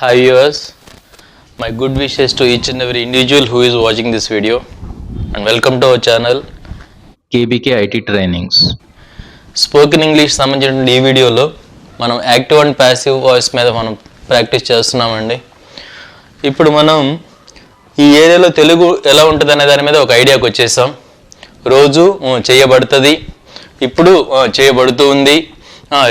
Hi viewers, my good wishes to each and every individual who is watching this video and welcome to our channel KBK IT Trainings. Spoken English సంబంధించిన ఈ వీడియోలో మనం active and passive voice మీద మనం practice చేస్తున్నామండి. ఇప్పుడు మనం ఈ ఏరియాలో తెలుగు ఎలా ఉంటుంది అనే దాని మీద ఒక ఐడియాకి వచ్చేసాం. రోజు చేయబడుతుంది, ఇప్పుడు చేయబడుతూ ఉంది,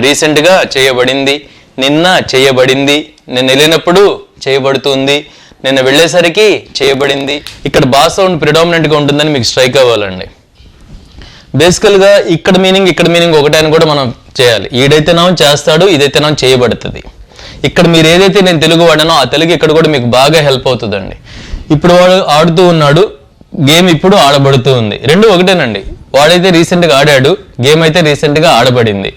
రీసెంట్గా చేయబడింది, నిన్న చేయబడింది, నిన్న వెళ్ళినప్పుడు చేయబడుతుంది, నిన్న వెళ్ళేసరికి చేయబడింది. ఇక్కడ బాస్ సౌండ్ ప్రిడామినెంట్గా ఉంటుందని మీకు స్ట్రైక్ అవ్వాలండి. బేసికల్గా ఇక్కడ మీనింగ్ ఒకటే అని కూడా మనం చేయాలి. ఈడైతేనో చేస్తాడు, ఇదైతేనో చేయబడుతుంది. ఇక్కడ మీరు ఏదైతే నేను తెలుగు వాడానో ఆ తెలుగు ఇక్కడ కూడా మీకు బాగా హెల్ప్ అవుతుందండి. ఇప్పుడు వాడు ఆడుతూ ఉన్నాడు, గేమ్ ఇప్పుడు ఆడబడుతూ ఉంది, రెండు ఒకటేనండి. వాడైతే రీసెంట్గా ఆడాడు, గేమ్ అయితే రీసెంట్గా ఆడబడింది.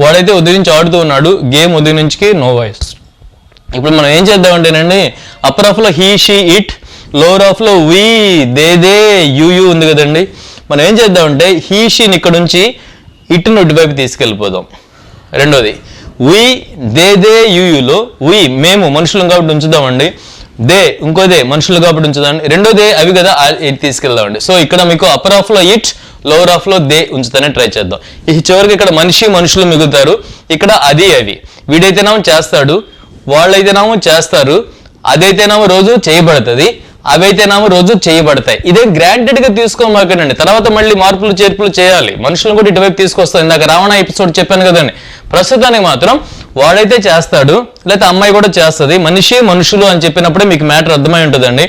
వాడైతే ఉదయం నుంచి ఆడుతూ ఉన్నాడు, గేమ్ ఉదయం నుంచి నో వాయిస్. ఇప్పుడు మనం ఏం చేద్దామంటేనండి, అప్పర్ ఆఫ్లో హీ షీ ఇట్, లోవర్ ఆఫ్లో వీ దే యూ ఉంది కదండి. మనం ఏం చేద్దామంటే హీ షీని ఇక్కడ నుంచి ఇటును ఇటువైపు తీసుకెళ్ళిపోదాం. రెండోది వీ దే యూలో వీ మేము మనుషులం కాబట్టి ఉంచుదామండి, దే ఇంకోదే మనుషులు కాబట్టి ఉంచుదామండి, రెండోదే అవి కదా ఇటు తీసుకెళ్దామండి. సో ఇక్కడ మీకు అప్పర్ ఆఫ్లో ఇట్, లోవర్ ఆఫ్లో దే ఉంచుతానే ట్రై చేద్దాం. ఈ చివరికి ఇక్కడ మనుషులు మిగులుతారు, ఇక్కడ అది అవి. వీడైతేనేమో చేస్తాడు, వాళ్ళైతేనేమో చేస్తారు, అదైతేనేమో రోజు చేయబడుతుంది, అవైతేనేమో రోజు చేయబడతాయి. ఇదే గ్రాంటెడ్గా తీసుకోమాకండి. తర్వాత మళ్ళీ మార్పులు చేర్పులు చేయాలి, మనుషులను కూడా ఇటువైపు తీసుకొస్తాం. ఇందాక రావణ ఎపిసోడ్ చెప్పాను కదండి. ప్రస్తుతానికి మాత్రం వాడైతే చేస్తాడు, లేకపోతే అమ్మాయి కూడా చేస్తుంది. మనుషులు అని చెప్పినప్పుడే మీకు మ్యాటర్ అర్థమై ఉంటుందండి.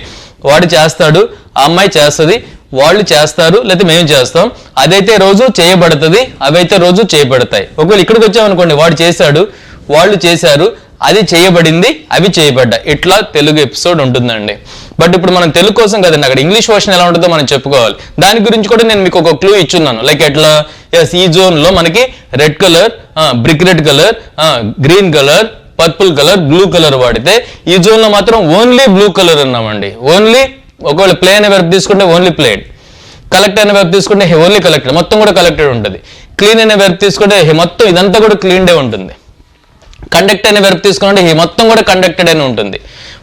వాడు చేస్తాడు, ఆ అమ్మాయి చేస్తుంది, వాళ్ళు చేస్తారు, లేకపోతే మేము చేస్తాం, అదైతే రోజు చేయబడుతుంది, అవైతే రోజు చేయబడతాయి. ఒకవేళ ఇక్కడికి వచ్చామనుకోండి, వాడు చేశాడు, వాళ్ళు చేశారు, అది చేయబడింది, అవి చేయబడ్డాయి. ఇట్లా తెలుగు ఎపిసోడ్ ఉంటుందండి. బట్ ఇప్పుడు మనం తెలుగు కోసం కదండి, అక్కడ ఇంగ్లీష్ వర్షన్ ఎలా ఉంటుందో మనం చెప్పుకోవాలి. దాని గురించి కూడా నేను మీకు ఒక క్లూ ఇచ్చున్నాను. లైక్ ఎట్లా, ఎస్ ఈ జోన్లో మనకి red colour, brick red colour, green colour, purple colour, blue colour వాడితే ఈ జోన్లో మాత్రం ఓన్లీ బ్లూ కలర్ ఉన్నామండి. ఓన్లీ ఒకవేళ ప్లే అనే వెర్బ్ తీసుకుంటే ఓన్లీ ప్లేడ్, కలెక్ట్ అనే వెర్బ్ తీసుకుంటే ఓన్లీ కలెక్టెడ్, మొత్తం కూడా కలెక్టెడ్ ఉంటుంది. క్లీన్ అనే వెర్బ్ తీసుకుంటే మొత్తం ఇదంతా కూడా క్లీన్ డే ఉంటుంది. కండక్ట్ అనే వెర్బ్ తీసుకుంటే మొత్తం కూడా కండక్టెడ్ అని ఉంటుంది.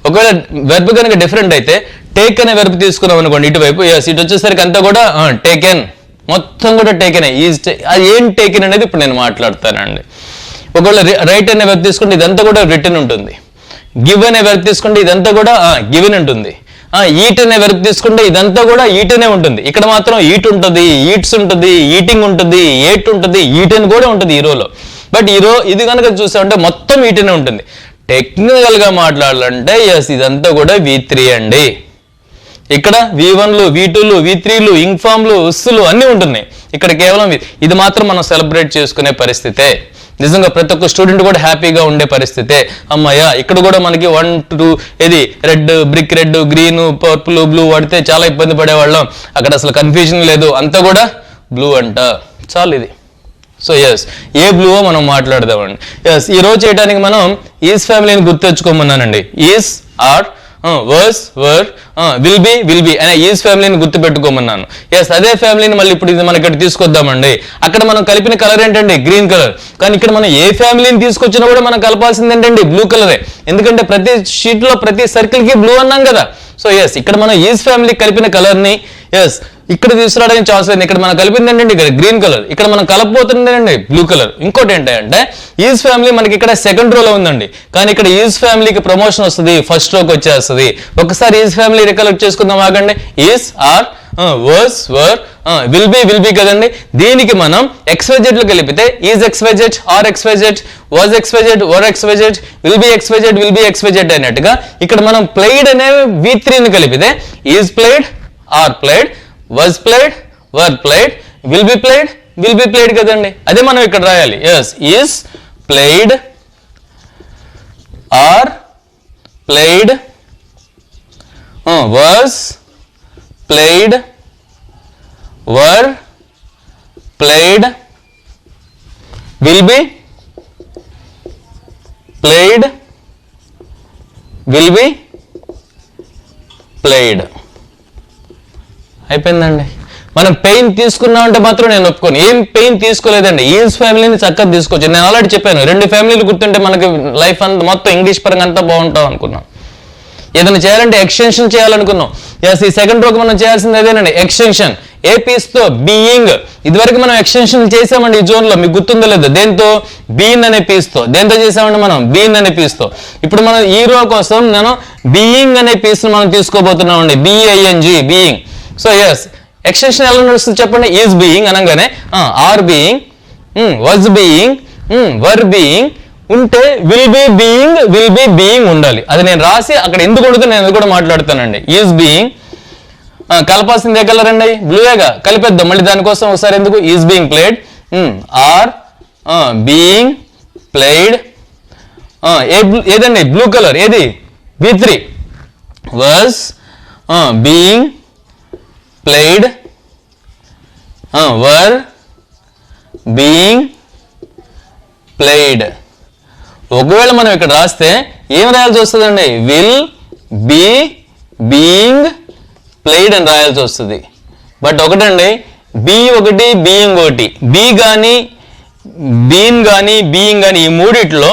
ఒకవేళ వెర్బ్ కనుక డిఫరెంట్ అయితే టేక్ అనే వెర్బ్ తీసుకున్నాం అనుకోండి, ఇటువైపు ఇటు వచ్చేసరికి అంతా కూడా టేకెన్, మొత్తం కూడా టేకెన్. అది ఏం టేకెన్ అనేది ఇప్పుడు నేను మాట్లాడతానండి. ఒకవేళ రైట్ అనే వెర్బ్ తీసుకుంటే ఇదంతా కూడా రిటర్న్ ఉంటుంది. గివ్ అనే వెర్బ్ తీసుకుంటే ఇదంతా కూడా గివెన్ ఉంటుంది. ఈట్ అనే వెర్బ్ తీసుకుంటే ఇదంతా కూడా ఈటనే ఉంటుంది. ఇక్కడ మాత్రం ఈట్ ఉంటుంది, ఈట్స్ ఉంటుంది, ఈటింగ్ ఉంటుంది, ఏట్ ఉంటుంది, ఈటెన్ కూడా ఉంటుంది హీరోలో. బట్ హీరో ఇది కనుక చూసామంటే మొత్తం ఈటనే ఉంటుంది. టెక్నికల్గా మాట్లాడాలంటే ఎస్ ఇదంతా కూడా V3 అండి. ఇక్కడ V1లు, V2లు, V3లు, ఇంగ్ఫామ్లు, ఉస్సులు అన్నీ ఉంటున్నాయి. ఇక్కడ కేవలం ఇది మాత్రం మనం సెలబ్రేట్ చేసుకునే పరిస్థితే. నిజంగా ప్రతి ఒక్క స్టూడెంట్ కూడా హ్యాపీగా ఉండే పరిస్థితే. అమ్మాయ ఇక్కడ కూడా మనకి 1 2 ఇది red, brick red, green, purple, blue వాడితే చాలా ఇబ్బంది పడేవాళ్ళం. అక్కడ అసలు కన్ఫ్యూజన్ లేదు, అంతా కూడా బ్లూ అంట. చాలు ఇది. సో ఎస్ ఏ బ్లూవో మనం మాట్లాడదామండి. ఎస్ ఈ రోజు చేయడానికి మనం ఈజ్ ఫ్యామిలీని గుర్తెచ్చుకోమన్నానండి. Is, are, was, were, will be అనే ఈజ్ ఫ్యామిలీని గుర్తు పెట్టుకోమన్నాను. ఎస్ అదే ఫ్యామిలీని మళ్ళీ ఇప్పుడు ఇది మనం ఇక్కడ తీసుకొద్దామండి. అక్కడ మనం కలిపిన కలర్ ఏంటండి, గ్రీన్ కలర్. కానీ ఇక్కడ మనం ఏ ఫ్యామిలీని తీసుకొచ్చినా కూడా మనం కలపాల్సింది ఏంటండి, బ్లూ కలరే. ఎందుకంటే ప్రతి షీట్లో ప్రతి సర్కిల్కి బ్లూ అన్నాం కదా. సో ఎస్ ఇక్కడ మనం ఈజ్ ఫ్యామిలీ కలిపిన కలర్ని ఎస్ ఇక్కడ తీసుకురావడానికి ఛాన్స్ లేదు. ఇక్కడ మనం కలిపింది ఏంటంటే ఇక్కడ గ్రీన్ కలర్, ఇక్కడ మనం కలపబోతుంది ఏంటంటే బ్లూ కలర్. ఇంకోటి ఏంటంటే ఈజ్ ఫ్యామిలీ మనకి ఇక్కడ సెకండ్ రోలో ఉందండి, కానీ ఇక్కడ ఈజ్ ఫ్యామిలీకి ప్రమోషన్ వస్తుంది, ఫస్ట్ రోకి వచ్చేస్తుంది. ఒకసారి ఈజ్ ఫ్యామిలీ రికలెక్ట్ చేసుకుందాం ఆగండి. Is, are, was, were, will be కదండి. దీనికి మనం XYZ కలిపితే is XYZ, are XYZ, was XYZ, were XYZ, will be XYZ అన్నట్టుగా ఇక్కడ మనం ప్లేడ్ అనే V3ని కలిపితే is played, are played, was played, were played, will be played కదండి. అదే మనం ఇక్కడ రాయాలి. As is played, are played, was played, were played, will be played. అయిపోయిందండి. మనం పెయిన్ తీసుకున్నామంటే మాత్రం నేను ఒప్పుకోను. ఏం పెయిన్ తీసుకోలేదండి, ఈజ్ ఫ్యామిలీని చక్కగా తీసుకోవచ్చు. నేను ఆల్రెడీ చెప్పాను, 2 ఫ్యామిలీలు గుర్తుంటే మనకి లైఫ్ అంతా మొత్తం ఇంగ్లీష్ పరంగా అంతా బాగుంటాం అనుకున్నాం. ఏదైనా చేయాలంటే ఎక్స్టెన్షన్ చేయాలనుకున్నాం. ఎస్, ఈ సెకండ్ రోకి మనం చేయాల్సింది అదేనండి, ఎక్స్టెన్షన్. ఏ పీస్ తో, బీయింగ్. ఇదివరకు మనం ఎక్స్టెన్షన్ చేసామండి ఈ జోన్ లో, మీకు గుర్తుందో లేదో. దేంతో? బీన్ అనే పీస్ తో. దేంతో చేసామండి మనం? బీన్ అనే పీస్ తో. ఇప్పుడు మనం ఈ రో కోసం నేను బీయింగ్ అనే పీస్ మనం తీసుకోబోతున్నామండి, B I N G, being. So as, extension ఎలా నడుస్తుంది చెప్పండి? ఈజ్ బీయింగ్ అనగానే are being, was being, were being ఉంటే విల్ బి బీయింగ్ ఉండాలి. అది నేను రాసి అక్కడ ఎందుకు ఉండదు నేను అది కూడా మాట్లాడుతానండి. Is being. కలపాల్సింది ఏ కలర్ అండి? బ్లూయేగా, కలిపేద్దాం మళ్ళీ దానికోసం ఒకసారి. ఎందుకు? Is being played, are being played. ఏదండి బ్లూ కలర్? ఏది? B3. Was being played, were being played. ఒకవేళ మనం ఇక్కడ రాస్తే ఏం రాయాల్సి వస్తుందండి? విల్ బీ బీయింగ్ ప్లేడ్ అని రాయాల్సి వస్తుంది. బట్ ఒకటండి, బీ ఒకటి, బీయింగ్ ఒకటి. బీ కానీ, బీన్ కానీ, బీయింగ్ కానీ ఈ మూడిట్లో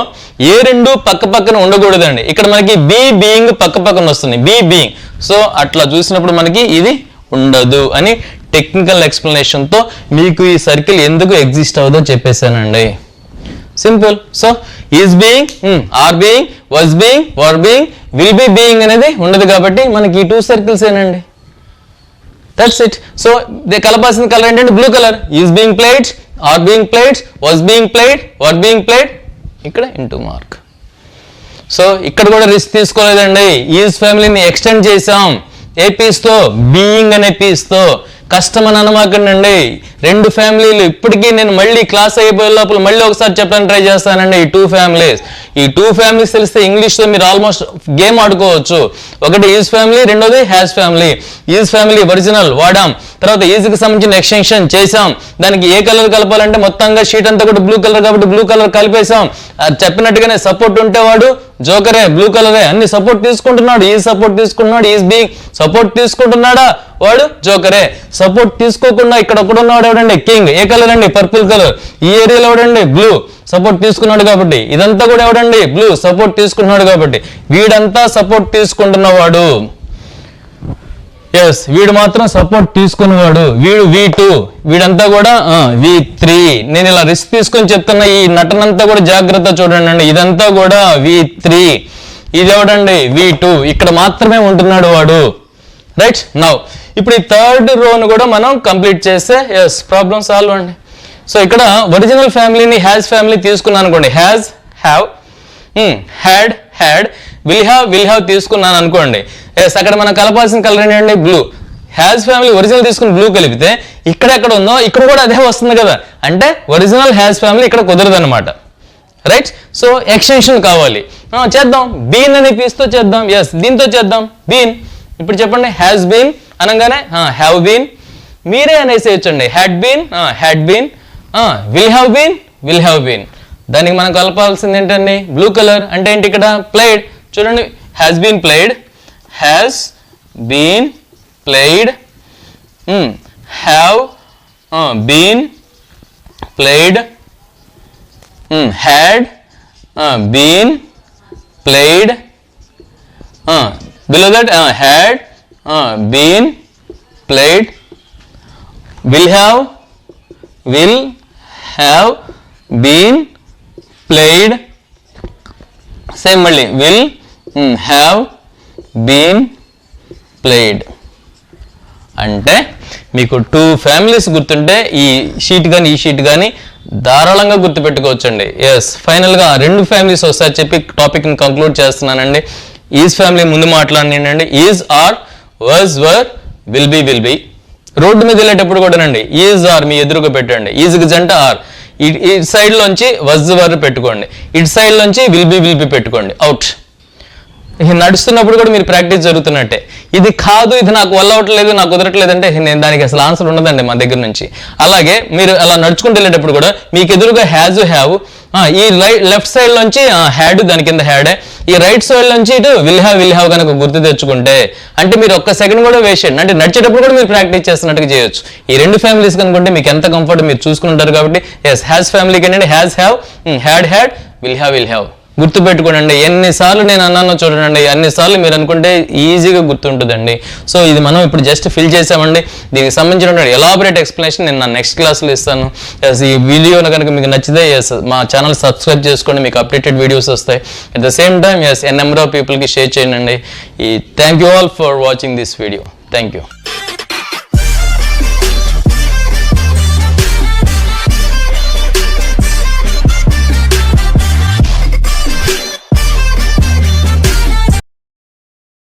ఏ రెండు పక్క పక్కన ఉండకూడదండి. ఇక్కడ మనకి బీ బీయింగ్ పక్క పక్కన వస్తుంది, బీ బీయింగ్. సో అట్లా చూసినప్పుడు మనకి ఇది ఉండదు అని టెక్నికల్ ఎక్స్ప్లెనేషన్తో మీకు ఈ సర్కిల్ ఎందుకు ఎగ్జిస్ట్ అవ్వదో చెప్పేశానండి. Simple. So is being, are being, was being, were being, will be being అనేది ఉండదు కాబట్టి మనకి ఈ 2 సర్కిల్స్ ఏనండి. That's it. సో కలపాల్సిన కలర్ ఏంటంటే blue colour. Is being played, are being played, was being played, were being played. ఇక్కడ into mark. So ఇక్కడ కూడా రిస్క్ తీసుకోలేదండి. ఈజ్ ఫ్యామిలీని ఎక్స్టెండ్ చేసాం ఏ పీస్ తో? బీయింగ్ అనే పీస్ తో. కష్టం అని అనమాకండి. 2 ఫ్యామిలీలు ఇప్పటికీ నేను మళ్ళీ క్లాస్ అయిపోయే లోపల మళ్ళీ ఒకసారి చెప్పడానికి ట్రై చేస్తానండి. ఈ 2 ఫ్యామిలీస్, ఈ 2 ఫ్యామిలీస్ తెలిస్తే ఇంగ్లీష్లో మీరు ఆల్మోస్ట్ గేమ్ ఆడుకోవచ్చు. ఒకటి ఈజ్ ఫ్యామిలీ, రెండోది has family. Is family original వాడాం, తర్వాత ఈజ్కి సంబంధించిన ఎక్స్టెన్షన్ చేసాం. దానికి ఏ కలర్ కలపాలంటే మొత్తంగా షీట్ అంతా కూడా బ్లూ కలర్ కాబట్టి బ్లూ కలర్ కలిపేసాం. అది చెప్పినట్టుగానే సపోర్ట్ ఉంటే వాడు జోకరే, బ్లూ కలరే. అన్ని సపోర్ట్ తీసుకుంటున్నాడు, ఈజ్ సపోర్ట్ తీసుకుంటున్నాడు, ఈజ్ బీయింగ్ సపోర్ట్ తీసుకుంటున్నాడా వాడు జోకరే. సపోర్ట్ తీసుకోకుండా ఇక్కడ ఒకడున్నాడు ఎవడండి? కింగ్. ఏ కలర్ అండి? Purple colour. ఈ ఏరియాలో ఎవడండి? బ్లూ సపోర్ట్ తీసుకున్నాడు కాబట్టి. ఇదంతా కూడా ఎవడండి? బ్లూ సపోర్ట్ తీసుకున్నాడు కాబట్టి. వీడంతా సపోర్ట్ తీసుకుంటున్నవాడు. ఎస్, వీడు మాత్రం సపోర్ట్ తీసుకున్నవాడు. వీడు V2, వీడంతా కూడా V3. నేను ఇలా రిస్క్ తీసుకొని చెప్తున్నా, ఈ నటనంతా కూడా జాగ్రత్త చూడండి అండి. ఇదంతా కూడా V3, ఇది ఎవడండి? V2. ఇక్కడ మాత్రమే ఉంటున్నాడు వాడు. రైట్. నౌ ఇప్పుడు ఈ 3rd రోను కూడా మనం కంప్లీట్ చేస్తే ఎస్, ప్రాబ్లం సాల్వ్ అండి. సో ఇక్కడ ఒరిజినల్ ఫ్యామిలీని హ్యాస్ ఫ్యామిలీ తీసుకున్నాను అనుకోండి. Has, have, had, had, will have తీసుకున్నాను అనుకోండి. ఎస్, అక్కడ మనం కలపాల్సిన కలర్ ఏంటండి? బ్లూ. హ్యాస్ ఫ్యామిలీ ఒరిజినల్ తీసుకుని బ్లూ కలిపితే ఇక్కడ ఎక్కడ ఉందో ఇక్కడ కూడా అదే వస్తుంది కదా. అంటే ఒరిజినల్ హ్యాస్ ఫ్యామిలీ ఇక్కడ కుదరదు అనమాట. రైట్. సో ఎక్స్టెన్షన్ కావాలి, చేద్దాం. బీన్ అనే పీస్తో చేద్దాం. ఎస్, దీంతో చేద్దాం. బీన్. ఇప్పుడు చెప్పండి, హ్యాస్ బీన్ అనగానే హ్యావ్ బీన్. మీరే అనేసేయచ్చండి, had been, had been. Will have been. దానికి మనం కలపాల్సింది ఏంటండి? Blue colour. అంటే ఏంటి? ఇక్కడ ప్లేడ్. చూడండి, has been played, has been played, have been played, had been played. Below that, had been played. Will have been played. Same మళ్ళీ will have been played. అంటే మీకు 2 ఫ్యామిలీస్ గుర్తుంటే ఈ షీట్ కానీ ఈ షీట్ కానీ ధారాళంగా గుర్తుపెట్టుకోవచ్చండి. ఎస్, ఫైనల్గా 2 ఫ్యామిలీస్ ఒకసారి చెప్పి టాపిక్ని కంక్లూడ్ చేస్తున్నానండి. ఈజ్ ఫ్యామిలీ ముందు మాట్లాడినండి. Is, are, was, were, will be. Road మీద వెళ్ళేటప్పుడు కూడానండి ఈజ్, ఆర్ మీ ఎదురుగా పెట్టండి. ఈజ్కి జంట ఆర్. ఇటు సైడ్ లోంచి వజ్, వర్ పెట్టుకోండి. ఇటు సైడ్ లోంచి విల్ బి పెట్టుకోండి. అవుట్. నడుస్తున్నప్పుడు కూడా మీరు ప్రాక్టీస్ జరుగుతున్నట్టే. ఇది కాదు, ఇది నాకు వల్ల అవ్వట్లేదు, నాకు కుదరట్లేదు అంటే నేను దానికి అసలు ఆన్సర్ ఉండదండి మా దగ్గర నుంచి. అలాగే మీరు అలా నడుచుకుంటూ వెళ్ళేటప్పుడు కూడా మీకు ఎదురుగా హ్యాజ్ హ్యావ్, ఈ లెఫ్ట్ సైడ్ నుంచి హ్యాడ్, దాని కింద హ్యాడే, ఈ రైట్ సైడ్ నుంచి ఇటు విల్ హ్యావ్ కనుక గుర్తు తెచ్చుకుంటే అంటే మీరు ఒక్క సెకండ్ కూడా వేస్ట్ చేయండి. అంటే నడిచేటప్పుడు కూడా మీరు ప్రాక్టీస్ చేస్తున్నట్టుగా చేయొచ్చు. ఈ రెండు ఫ్యామిలీస్ కనుకుంటే మీకు ఎంత కంఫర్ట్ మీరు చూసుకుంటారు. కాబట్టి ఎస్, హ్యాజ్ ఫ్యామిలీకి ఏంటంటే has have, had will have గుర్తుపెట్టుకోండి. ఎన్నిసార్లు నేను అన్నానో చూడండి, అన్నిసార్లు మీరు అనుకుంటే ఈజీగా గుర్తుంటుందండి. సో ఇది మనం ఇప్పుడు జస్ట్ ఫిల్ చేసామండి. దీనికి సంబంధించిన ఎలాబరేట్ ఎక్స్ప్లెనేషన్ నేను నా నెక్స్ట్ క్లాస్లో ఇస్తాను. ఎస్, ఈ వీడియో కనుక మీకు నచ్చితే ఎస్ మా ఛానల్ సబ్స్క్రైబ్ చేసుకోండి, మీకు అప్డేటెడ్ వీడియోస్ వస్తాయి. At the same time as number of పీపుల్కి షేర్ చేయండి. ఈ thank you all for watching this video. Thank you.